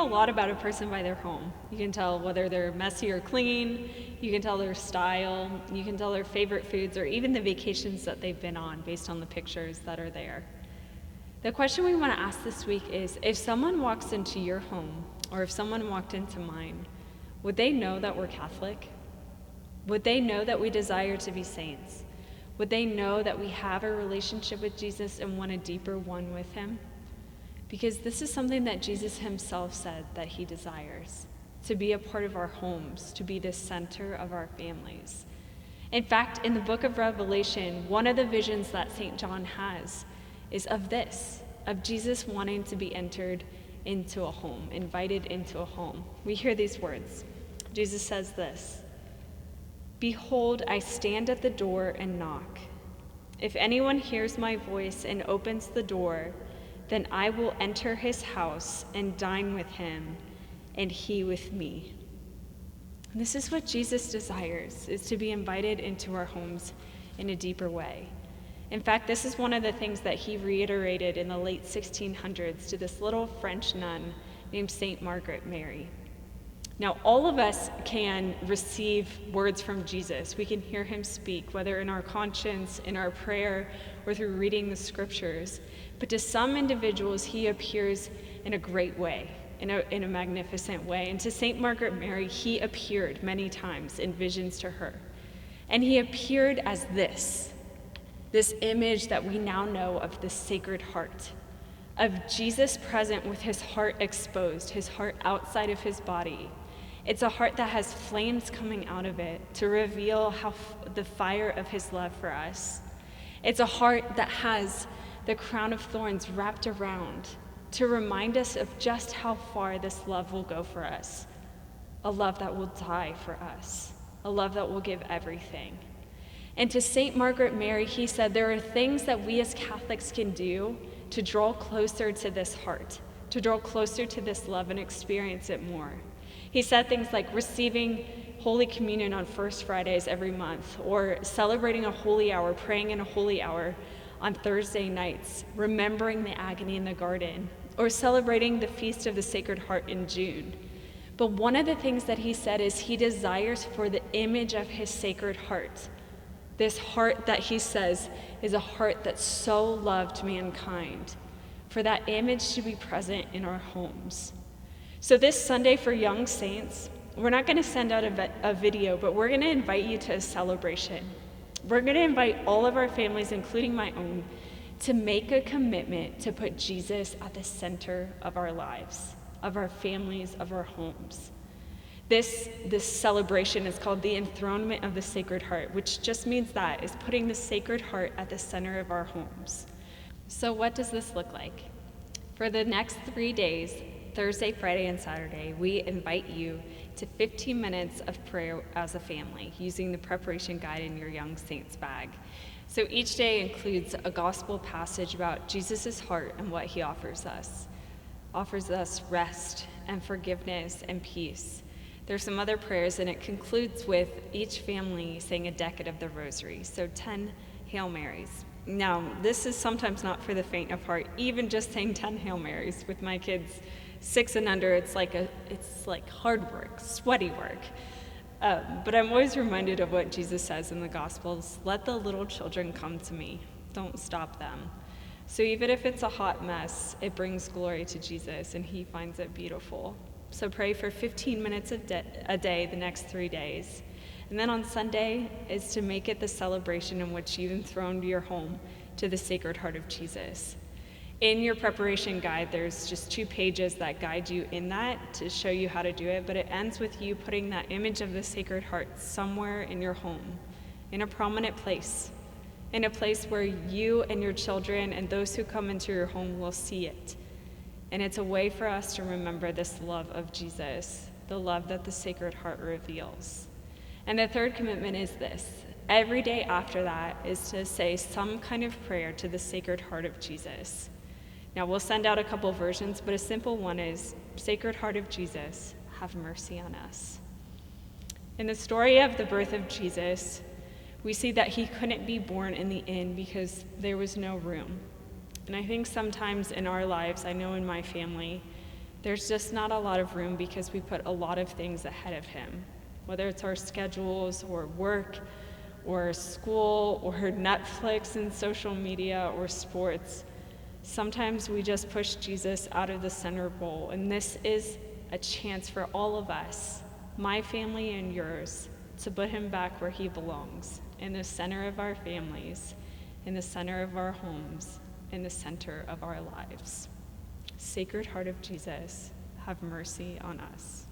tell a lot about a person by their home. You can tell whether they're messy or clean, you can tell their style, you can tell their favorite foods, or even the vacations that they've been on based on the pictures that are there. The question we want to ask this week is, if someone walks into your home, or if someone walked into mine, would they know that we're Catholic? Would they know that we desire to be saints? Would they know that we have a relationship with Jesus and want a deeper one with him? Because this is something that Jesus himself said that he desires, to be a part of our homes, to be the center of our families. In fact, in the book of Revelation, one of the visions that St. John has is of this, of Jesus wanting to be entered into a home, invited into a home. We hear these words. Jesus says this, "Behold, I stand at the door and knock. If anyone hears my voice and opens the door, then I will enter his house and dine with him, and he with me." And this is what Jesus desires, is to be invited into our homes in a deeper way. In fact, this is one of the things that he reiterated in the late 1600s to this little French nun named Saint Margaret Mary. Now, all of us can receive words from Jesus. We can hear him speak, whether in our conscience, in our prayer, or through reading the scriptures. But to some individuals, he appears in a great way, in a magnificent way. And to Saint Margaret Mary, he appeared many times in visions to her. And he appeared as this image that we now know of the Sacred Heart, of Jesus present with his heart exposed, his heart outside of his body. It's a heart that has flames coming out of it to reveal the fire of his love for us. It's a heart that has the crown of thorns wrapped around to remind us of just how far this love will go for us. A love that will die for us. A love that will give everything. And to Saint Margaret Mary, he said, there are things that we as Catholics can do to draw closer to this heart, to draw closer to this love and experience it more. He said things like receiving Holy Communion on First Fridays every month, or celebrating a holy hour, praying in a holy hour on Thursday nights, remembering the agony in the garden, or celebrating the Feast of the Sacred Heart in June. But one of the things that he said is he desires for the image of his Sacred Heart, this heart that he says is a heart that so loved mankind, for that image to be present in our homes. So this Sunday for young saints, we're not going to send out a video, but we're going to invite you to a celebration. We're going to invite all of our families, including my own, to make a commitment to put Jesus at the center of our lives, of our families, of our homes. This celebration is called the Enthronement of the Sacred Heart, which just means that, is putting the Sacred Heart at the center of our homes. So what does this look like? For the next 3 days, Thursday, Friday, and Saturday, we invite you to 15 minutes of prayer as a family, using the preparation guide in your Young Saints bag. So each day includes a gospel passage about Jesus' heart and what he offers us. Offers us rest and forgiveness and peace. There's some other prayers, and it concludes with each family saying a decade of the rosary, so 10 Hail Marys. Now, this is sometimes not for the faint of heart. Even just saying 10 Hail Marys with my kids 6 and under, it's like hard work, sweaty work. But I'm always reminded of what Jesus says in the Gospels, let the little children come to me, don't stop them. So even if it's a hot mess, it brings glory to Jesus, and he finds it beautiful. So pray for 15 minutes a day the next 3 days. And then on Sunday is to make it the celebration in which you've enthroned your home to the Sacred Heart of Jesus. In your preparation guide, there's just 2 pages that guide you in that to show you how to do it, but it ends with you putting that image of the Sacred Heart somewhere in your home, in a prominent place, in a place where you and your children and those who come into your home will see it. And it's a way for us to remember this love of Jesus, the love that the Sacred Heart reveals. And the third commitment is this. Every day after that is to say some kind of prayer to the Sacred Heart of Jesus. Now, we'll send out a couple versions, but a simple one is, Sacred Heart of Jesus, have mercy on us. In the story of the birth of Jesus, we see that he couldn't be born in the inn because there was no room. And I think sometimes in our lives, I know in my family, There's just not a lot of room because we put a lot of things ahead of him, whether it's our schedules or work or school or Netflix and social media or sports. Sometimes we just push Jesus out of the center bowl, and this is a chance for all of us, my family and yours, to put him back where he belongs, in the center of our families, in the center of our homes, in the center of our lives. Sacred Heart of Jesus, have mercy on us.